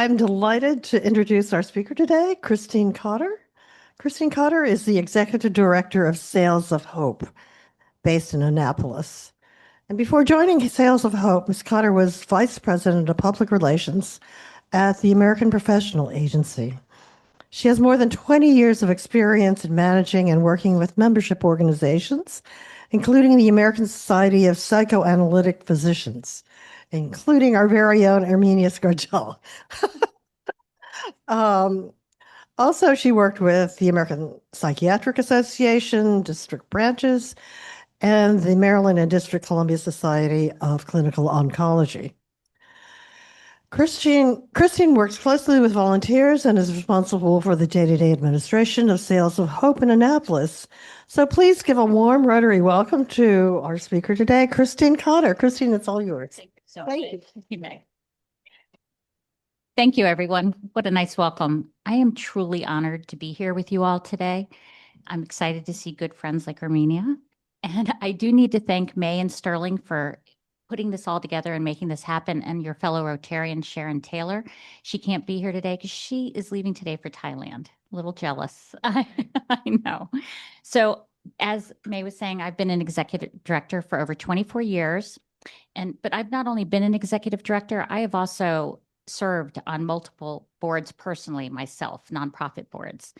I'm delighted to introduce our speaker today, Christine Cotter. Christine Cotter is the Executive Director of Sales of Hope, based in Annapolis. And before joining Sales of Hope, Ms. Cotter was Vice President of Public Relations at the American Professional Agency. She has more than 20 years of experience in managing and working with membership organizations, including the American Society of Psychoanalytic Physicians, including our very own Erminia Scargella. Um, Also, she worked with the American Psychiatric Association, district branches, and the Maryland and District Columbia Society of Clinical Oncology. Christine works closely with volunteers and is responsible for the day-to-day administration of Sales of Hope in Annapolis. So please give a warm Rotary welcome to our speaker today, Christine Cotter. Christine, it's all yours. Thank you so much. Thank you. Meg. Thank you, everyone. What a nice welcome. I am truly honored to be here with you all today. I'm excited to see good friends like Armenia. And I do need to thank May and Sterling for putting this all together and making this happen, and your fellow Rotarian, Sharon Taylor. She can't be here today because she is leaving today for Thailand. A little jealous. I know. So as May was saying, I've been an executive director for over 24 years. But I've not only been an executive director, I have also served on multiple boards personally myself, nonprofit boards.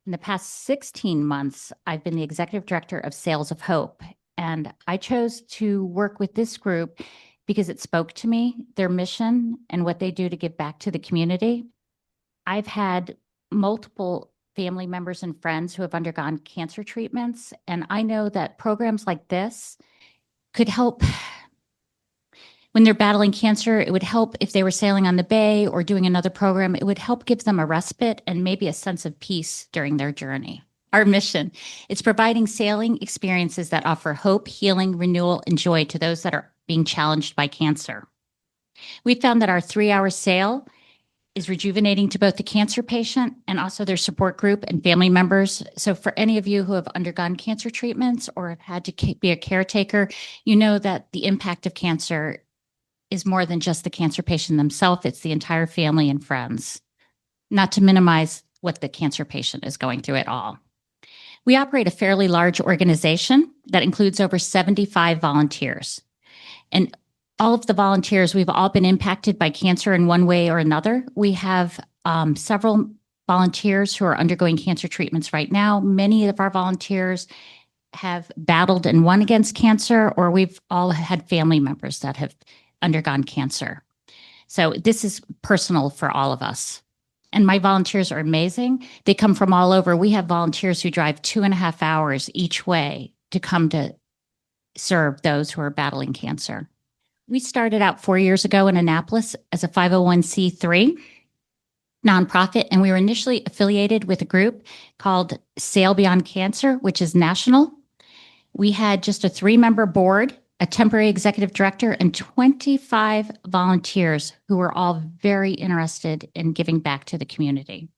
In the past 16 months, I've been the executive director of Sales of Hope. And I chose to work with this group because it spoke to me, their mission and what they do to give back to the community. I've had multiple family members and friends who have undergone cancer treatments. And I know that programs like this could help. When they're battling cancer, it would help if they were sailing on the bay or doing another program. It would help give them a respite and maybe a sense of peace during their journey. Our mission is providing sailing experiences that offer hope, healing, renewal, and joy to those that are being challenged by cancer. We found that our 3-hour sail is rejuvenating to both the cancer patient and also their support group and family members. So for any of you who have undergone cancer treatments or have had to be a caretaker, you know that the impact of cancer is more than just the cancer patient themselves. It's the entire family and friends, not to minimize what the cancer patient is going through at all. We operate a fairly large organization that includes over 75 volunteers. And all of the volunteers, we've all been impacted by cancer in one way or another. We have several volunteers who are undergoing cancer treatments right now. Many of our volunteers have battled and won against cancer, or we've all had family members that have undergone cancer. So this is personal for all of us. And my volunteers are amazing. They come from all over. We have volunteers who drive 2.5 hours each way to come to serve those who are battling cancer. We started out 4 years ago in Annapolis as a 501c3 nonprofit, and we were initially affiliated with a group called Sail Beyond Cancer, which is national. We had just a 3-member board, a temporary executive director, and 25 volunteers who were all very interested in giving back to the community.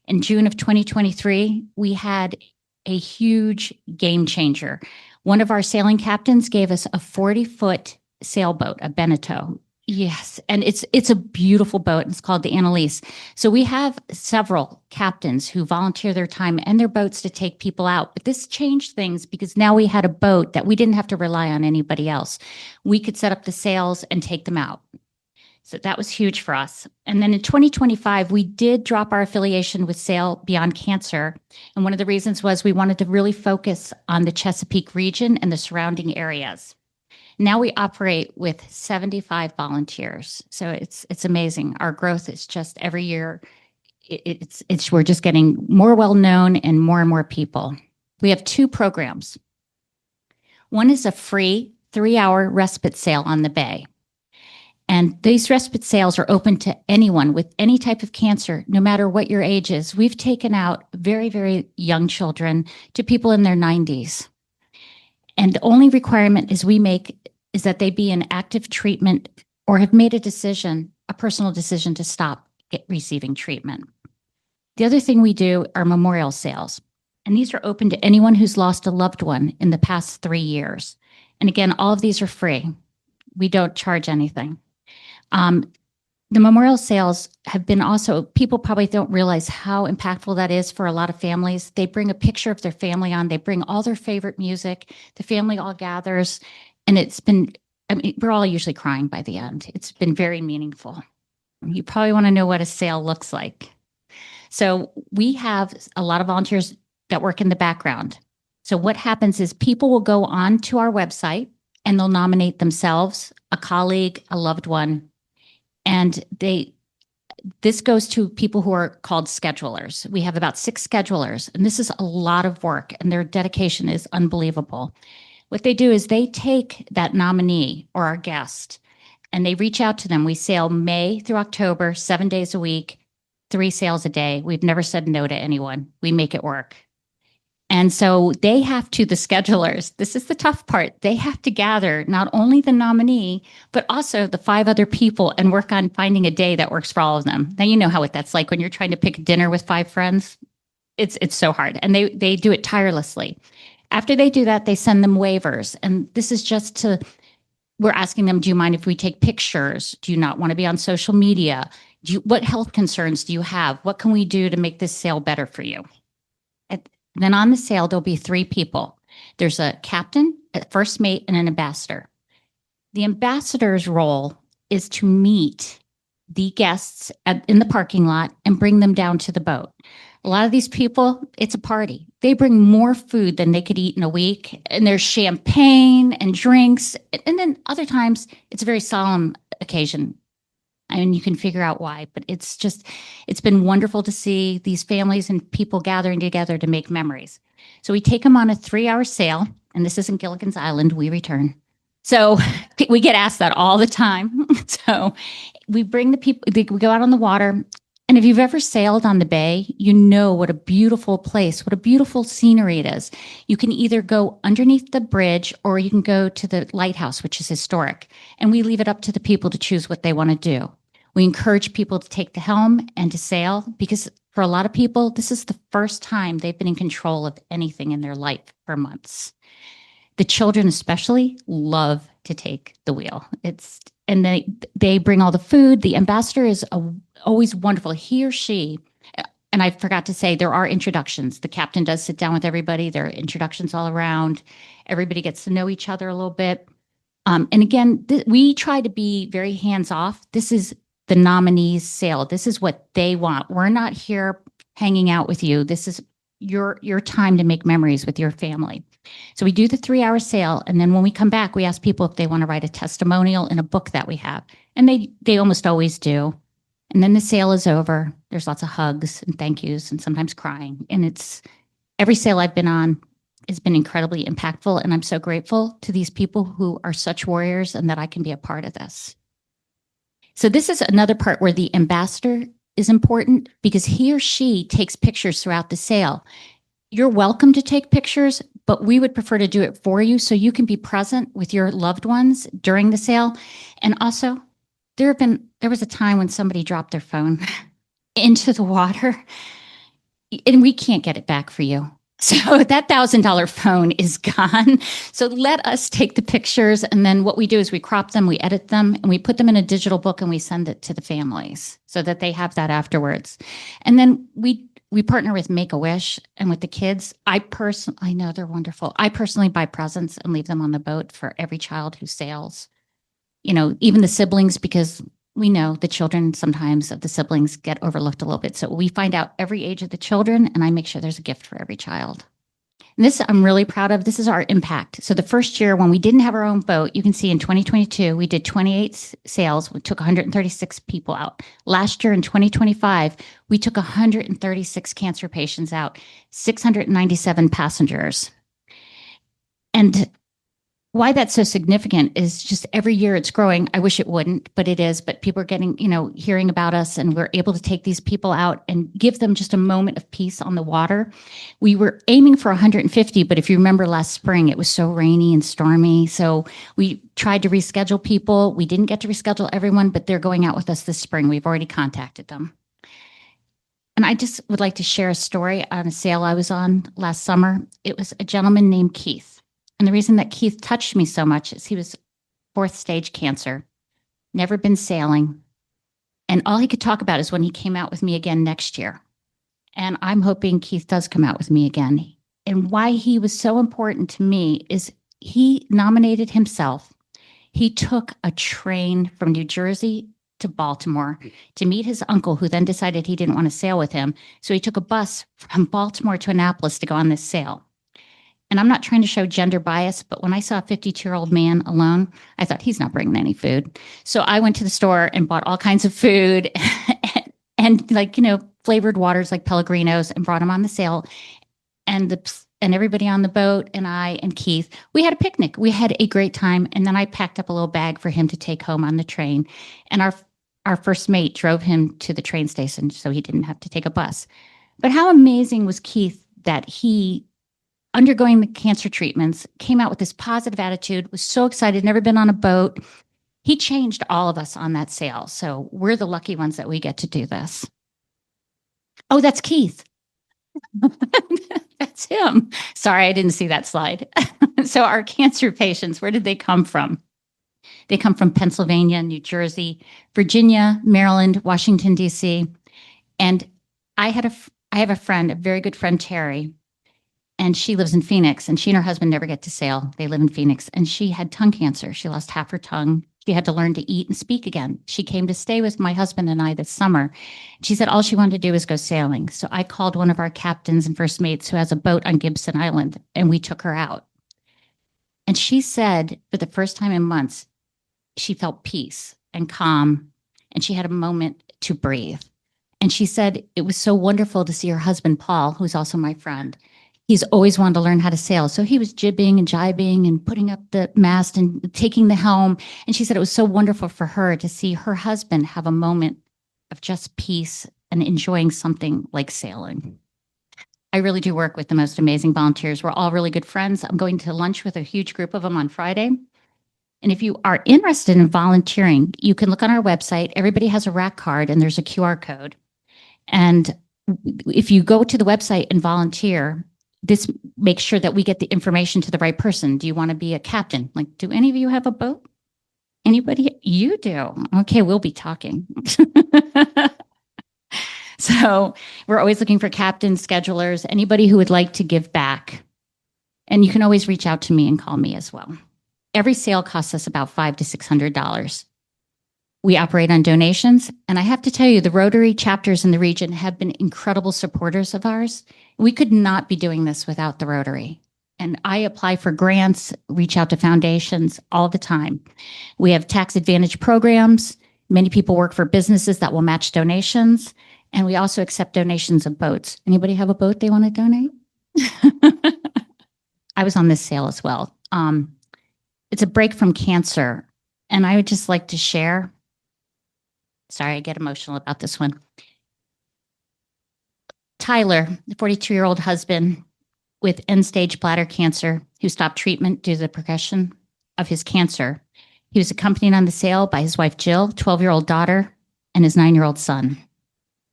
In June of 2023, we had a huge game changer. One of our sailing captains gave us a 40-foot sailboat, a Beneteau. Yes, and it's a beautiful boat. It's called the Annapolis. So we have several captains who volunteer their time and their boats to take people out. But this changed things because now we had a boat that we didn't have to rely on anybody else. We could set up the sails and take them out. So that was huge for us. And then in 2025, we did drop our affiliation with Sail Beyond Cancer. And one of the reasons was we wanted to really focus on the Chesapeake region and the surrounding areas. Now we operate with 75 volunteers. So it's amazing. Our growth is just every year. We're just getting more well-known and more people. We have 2 programs. One is a free 3-hour respite sail on the bay. And these respite sails are open to anyone with any type of cancer, no matter what your age is. We've taken out very, very young children to people in their 90s. And the only requirement is that they be in active treatment or have made a personal decision to stop receiving treatment. The other thing we do are memorial sales. And these are open to anyone who's lost a loved one in the past 3 years. And again, all of these are free. We don't charge anything. The memorial sales have been also, people probably don't realize how impactful that is for a lot of families. They bring a picture of their family on, they bring all their favorite music, the family all gathers, and it's been, I mean, we're all usually crying by the end. It's been very meaningful. You probably want to know what a sale looks like. So we have a lot of volunteers that work in the background. So what happens is people will go on to our website and they'll nominate themselves, a colleague, a loved one, and this goes to people who are called schedulers. We have about 6 schedulers, and this is a lot of work, and their dedication is unbelievable. What they do is they take that nominee or our guest, and they reach out to them. We sail May through October, 7 days a week, 3 sales a day. We've never said no to anyone. We make it work. And so they have to, the schedulers, this is the tough part. They have to gather not only the nominee, but also the 5 other people and work on finding a day that works for all of them. Now, you know how that's like when you're trying to pick dinner with 5 friends. It's so hard. And they do it tirelessly. After they do that, they send them waivers. And this is just we're asking them, do you mind if we take pictures? Do you not want to be on social media? What health concerns do you have? What can we do to make this sale better for you? Then on the sale, there'll be 3 people. There's a captain, a first mate, and an ambassador. The ambassador's role is to meet the guests in the parking lot and bring them down to the boat. A lot of these people, it's a party. They bring more food than they could eat in a week. And there's champagne and drinks. And then other times, it's a very solemn occasion. I mean, you can figure out why, but it's been wonderful to see these families and people gathering together to make memories. So we take them on a 3-hour sail, and this isn't Gilligan's Island, we return. So we get asked that all the time. So we bring the people, we go out on the water. And if you've ever sailed on the bay, you know what a beautiful place, what a beautiful scenery it is. You can either go underneath the bridge or you can go to the lighthouse, which is historic. And we leave it up to the people to choose what they want to do. We encourage people to take the helm and to sail because for a lot of people, this is the first time they've been in control of anything in their life for months. The children especially love to take the wheel. And they bring all the food. The ambassador is always wonderful. He or she, and I forgot to say, there are introductions. The captain does sit down with everybody. There are introductions all around. Everybody gets to know each other a little bit. And again, we try to be very hands-off. This is the nominees' sale. This is what they want. We're not here hanging out with you. This is your time to make memories with your family. So we do the 3-hour sale. And then when we come back, we ask people if they want to write a testimonial in a book that we have. And they almost always do. And then the sale is over. There's lots of hugs and thank yous and sometimes crying. And every sale I've been on has been incredibly impactful. And I'm so grateful to these people who are such warriors and that I can be a part of this. So this is another part where the ambassador is important because he or she takes pictures throughout the sale. You're welcome to take pictures, but we would prefer to do it for you so you can be present with your loved ones during the sale. And also, there was a time when somebody dropped their phone into the water, and we can't get it back for you. So that $1,000 phone is gone. So let us take the pictures. And then what we do is we crop them, we edit them, and we put them in a digital book and we send it to the families so that they have that afterwards. And then we partner with Make-A-Wish and with the kids. I know they're wonderful. I personally buy presents and leave them on the boat for every child who sails. You know, even the siblings, because we know the children sometimes of the siblings get overlooked a little bit. So we find out every age of the children, and I make sure there's a gift for every child. And this I'm really proud of. This is our impact. So the first year when we didn't have our own boat, you can see in 2022, we did 28 sales. We took 136 people out. Last year in 2025, we took 136 cancer patients out, 697 passengers. And why that's so significant is just every year it's growing. I wish it wouldn't, but it is. But people are getting, hearing about us, and we're able to take these people out and give them just a moment of peace on the water. We were aiming for 150, but if you remember last spring, it was so rainy and stormy. So we tried to reschedule people. We didn't get to reschedule everyone, but they're going out with us this spring. We've already contacted them. And I just would like to share a story on a sale I was on last summer. It was a gentleman named Keith. And the reason that Keith touched me so much is he was 4th stage cancer, never been sailing. And all he could talk about is when he came out with me again next year. And I'm hoping Keith does come out with me again. And why he was so important to me is he nominated himself. He took a train from New Jersey to Baltimore to meet his uncle, who then decided he didn't want to sail with him. So he took a bus from Baltimore to Annapolis to go on this sail. And I'm not trying to show gender bias, but when I saw a 52-year-old man alone, I thought he's not bringing any food. So I went to the store and bought all kinds of food and like, flavored waters like Pellegrinos and brought them on the sail. And everybody on the boat and I and Keith, we had a picnic. We had a great time. And then I packed up a little bag for him to take home on the train. And our first mate drove him to the train station so he didn't have to take a bus. But how amazing was Keith that he, undergoing the cancer treatments, came out with this positive attitude, was so excited, never been on a boat. He changed all of us on that sail. So we're the lucky ones that we get to do this. Oh, that's Keith. That's him. Sorry, I didn't see that slide. So our cancer patients, where did they come from? They come from Pennsylvania, New Jersey, Virginia, Maryland, Washington, D.C. And I have a friend, a very good friend, Terry, and she lives in Phoenix, and she and her husband never get to sail. They live in Phoenix, and she had tongue cancer. She lost half her tongue. She had to learn to eat and speak again. She came to stay with my husband and I this summer. She said all she wanted to do was go sailing. So I called one of our captains and first mates who has a boat on Gibson Island, and we took her out. And she said for the first time in months, she felt peace and calm, and she had a moment to breathe. And she said it was so wonderful to see her husband, Paul, who's also my friend. He's always wanted to learn how to sail. So he was jibbing and jibing and putting up the mast and taking the helm. And she said it was so wonderful for her to see her husband have a moment of just peace and enjoying something like sailing. I really do work with the most amazing volunteers. We're all really good friends. I'm going to lunch with a huge group of them on Friday. And if you are interested in volunteering, you can look on our website. Everybody has a rack card and there's a QR code. And if you go to the website and volunteer, this makes sure that we get the information to the right person. Do you want to be a captain? Like, do any of you have a boat? Anybody? You do. Okay, we'll be talking. So we're always looking for captains, schedulers, anybody who would like to give back. And you can always reach out to me and call me as well. Every sale costs us about $500 to $600. We operate on donations, and I have to tell you, the Rotary chapters in the region have been incredible supporters of ours. We could not be doing this without the Rotary. And I apply for grants, reach out to foundations all the time. We have tax advantage programs. Many people work for businesses that will match donations. And we also accept donations of boats. Anybody have a boat they want to donate? I was on this sale as well. It's a break from cancer. And I would just like to share. Sorry, I get emotional about this one. Tyler, the 42-year-old husband with end-stage bladder cancer who stopped treatment due to the progression of his cancer. He was accompanied on the sail by his wife, Jill, 12-year-old daughter, and his 9-year-old son.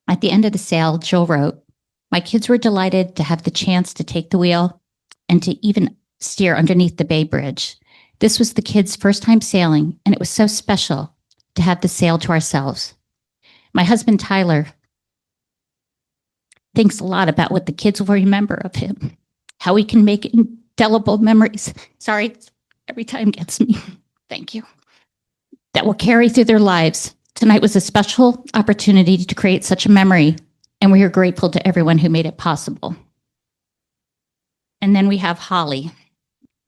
At the end of the sail, Jill wrote, "My kids were delighted to have the chance to take the wheel and to even steer underneath the Bay Bridge. This was the kids' first time sailing, and it was so special to have the sail to ourselves. My husband, Tyler, thinks a lot about what the kids will remember of him, how we can make indelible memories." Sorry, every time gets me. Thank you. "That will carry through their lives. Tonight was a special opportunity to create such a memory, and we are grateful to everyone who made it possible." And then we have Holly,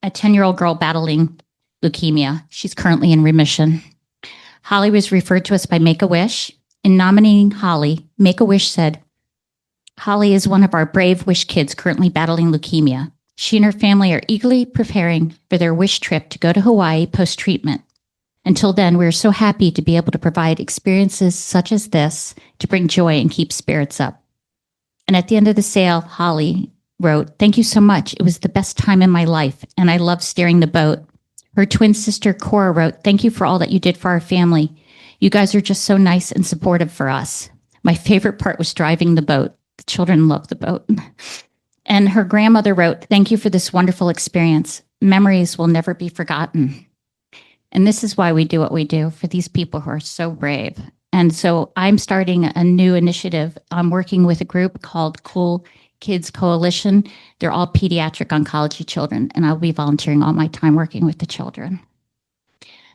a 10-year-old girl battling leukemia. She's currently in remission. Holly was referred to us by Make-A-Wish. In nominating Holly, Make-A-Wish said, "Holly is one of our brave Wish kids currently battling leukemia. She and her family are eagerly preparing for their Wish trip to go to Hawaii post-treatment. Until then, we're so happy to be able to provide experiences such as this to bring joy and keep spirits up." And at the end of the sale, Holly wrote, "Thank you so much. It was the best time in my life, and I love steering the boat." Her twin sister, Cora, wrote, "Thank you for all that you did for our family. You guys are just so nice and supportive for us. My favorite part was driving the boat. The children love the boat." And her grandmother wrote, "Thank you for this wonderful experience. Memories will never be forgotten." And this is why we do what we do, for these people who are so brave And so I'm starting a new initiative. I'm working with a group called Cool Kids Coalition. They're all pediatric oncology children, and I'll be volunteering all my time working with the children.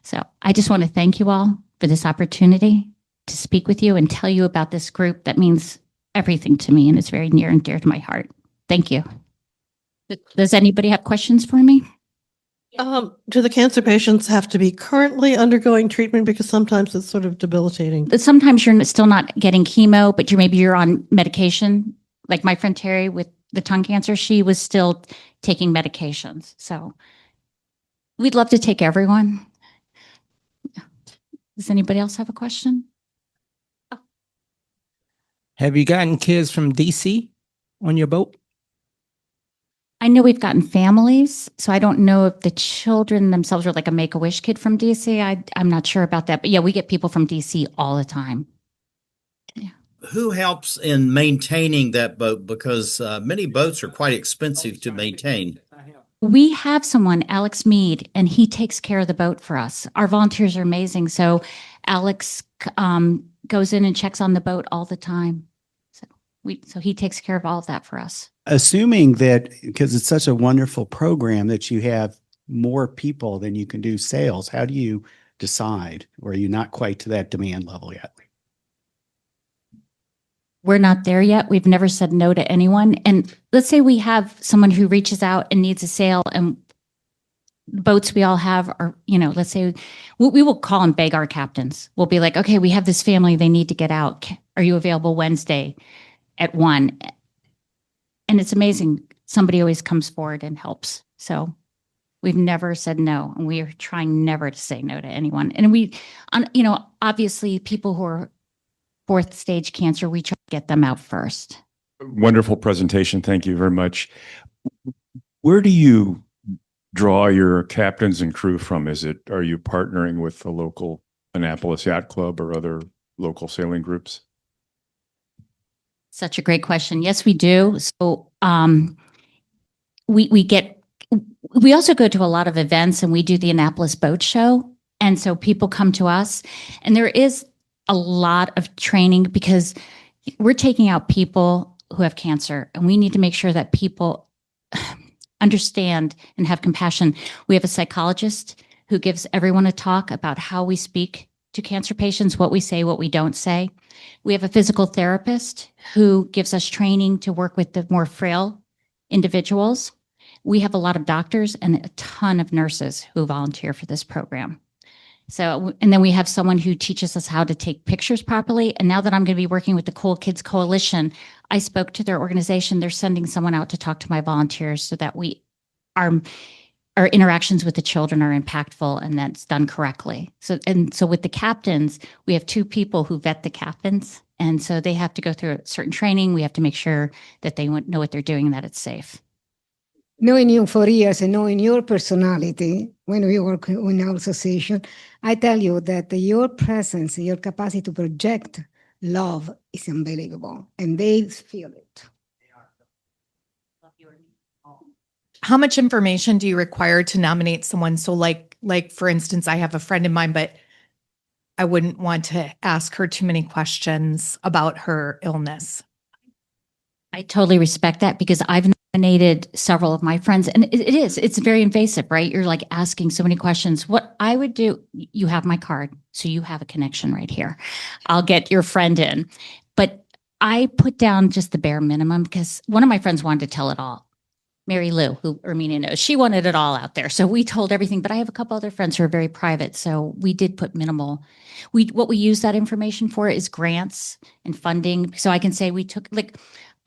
So I just want to thank you all for this opportunity to speak with you and tell you about this group that means everything to me and is very near and dear to my heart. Thank you. Does anybody have questions for me? Do the cancer patients have to be currently undergoing treatment? Because sometimes it's sort of debilitating. Sometimes you're still not getting chemo, but maybe you're on medication. Like my friend Terry with the tongue cancer, she was still taking medications. So we'd love to take everyone. Does anybody else have a question? Have you gotten kids from DC on your boat? I know we've gotten families, so I don't know if the children themselves are like a Make-A-Wish kid from DC. I'm not sure about that. But yeah, we get people from DC all the time. Yeah. Who helps in maintaining that boat? Because many boats are quite expensive to maintain. We have someone, Alex Mead, and he takes care of the boat for us. Our volunteers are amazing. So Alex goes in and checks on the boat all the time. So he takes care of all of that for us. Assuming that, because it's such a wonderful program, that you have more people than you can do sales, how do you decide? Or are you not quite to that demand level yet? We're not there yet. We've never said no to anyone. And let's say we have someone who reaches out and needs a sale, and the boats we all have are, let's say we will call and beg our captains. We'll be like, okay, we have this family, they need to get out. Are you available Wednesday at 1? And it's amazing. Somebody always comes forward and helps. So we've never said no, and we are trying never to say no to anyone. And obviously people who are 4th stage cancer, we try to get them out first. Wonderful presentation. Thank you very much. Where do you draw your captains and crew from? Are you partnering with the local Annapolis Yacht Club or other local sailing groups? Such a great question. Yes, we do. So we also go to a lot of events, and we do the Annapolis Boat Show. And so people come to us, and there is a lot of training because we're taking out people who have cancer, and we need to make sure that people understand and have compassion. We have a psychologist who gives everyone a talk about how we speak to cancer patients, what we say, what we don't say. We have a physical therapist who gives us training to work with the more frail individuals. We have a lot of doctors and a ton of nurses who volunteer for this program. So, and then we have someone who teaches us how to take pictures properly. And now that I'm going to be working with the Cool Kids Coalition, I spoke to their organization. They're sending someone out to talk to my volunteers so that our interactions with the children are impactful and that's done correctly. So with the captains, we have 2 people who vet the captains. And so they have to go through a certain training. We have to make sure that they know what they're doing and that it's safe. Knowing you for years and knowing your personality when we work in our association, I tell you that your presence, your capacity to project love is unbelievable, and they feel it. How much information do you require to nominate someone? So like for instance, I have a friend in mind, but I wouldn't want to ask her too many questions about her illness. I totally respect that because I've nominated several of my friends, and it's very invasive, right? You're like asking so many questions. What I would do, you have my card, so you have a connection right here. I'll get your friend in, but I put down just the bare minimum because one of my friends wanted to tell it all. Mary Lou, who Erminia knows, she wanted it all out there. So we told everything, but I have a couple other friends who are very private. So we did put minimal. What we use that information for is grants and funding. So I can say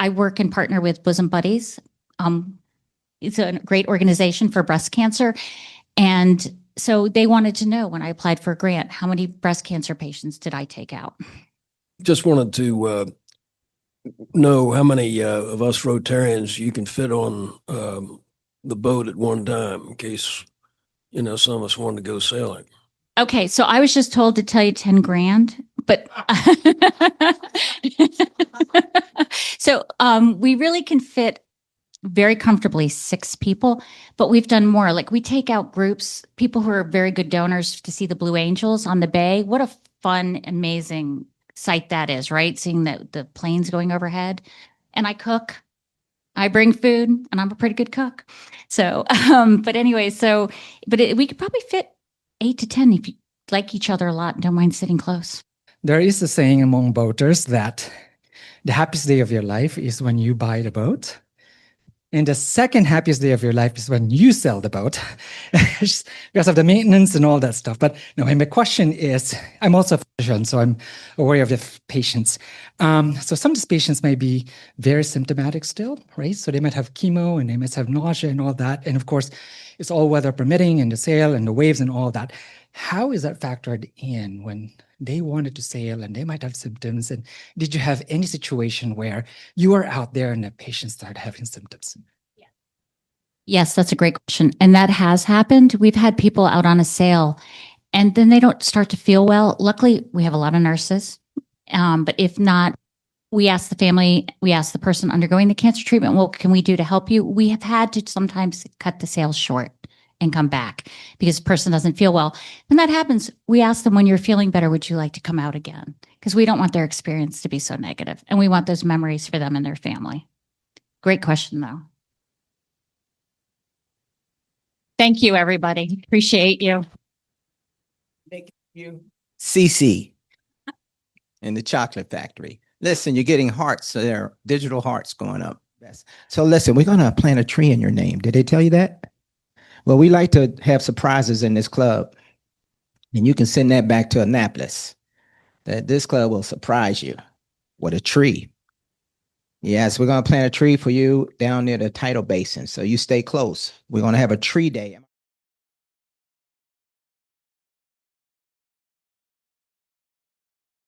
I work and partner with Bosom Buddies. It's a great organization for breast cancer. And so they wanted to know when I applied for a grant, how many breast cancer patients did I take out? Just wanted to know how many of us Rotarians you can fit on the boat at one time in case, some of us wanted to go sailing. Okay, so I was just told to tell you 10 grand, but so we really can fit very comfortably 6 people, but we've done more. Like we take out groups, people who are very good donors to see the Blue Angels on the bay. What a fun, amazing sight that is, right? Seeing the planes going overhead. And I cook. I bring food, and I'm a pretty good cook. So, but anyway, we could probably fit 8 to 10 if you like each other a lot and don't mind sitting close. There is a saying among boaters that the happiest day of your life is when you buy the boat. And the second happiest day of your life is when you sell the boat because of the maintenance and all that stuff. But no, and my question is, I'm also a physician, so I'm aware of the patients. So some of these patients may be very symptomatic still, right? So they might have chemo and they might have nausea and all that. And of course, it's all weather permitting and the sail and the waves and all that. How is that factored in when they wanted to sail and they might have symptoms? And did you have any situation where you were out there and the patient started having symptoms? Yes, that's a great question. And that has happened. We've had people out on a sail and then they don't start to feel well. Luckily, we have a lot of nurses. But if not, we ask the family, we ask the person undergoing the cancer treatment, what can we do to help you? We have had to sometimes cut the sail short and come back because the person doesn't feel well. When that happens, we ask them, when you're feeling better, would you like to come out again? Because we don't want their experience to be so negative, and we want those memories for them and their family. Great question, though. Thank you, everybody. Appreciate you. Thank you. CC in the chocolate factory. Listen, you're getting hearts, so there are digital hearts going up. Yes. So listen, we're going to plant a tree in your name. Did they tell you that? Well, we like to have surprises in this club, and you can send that back to Annapolis. That this club will surprise you with a tree. Yes, we're going to plant a tree for you down near the tidal basin, so you stay close. We're going to have a tree day.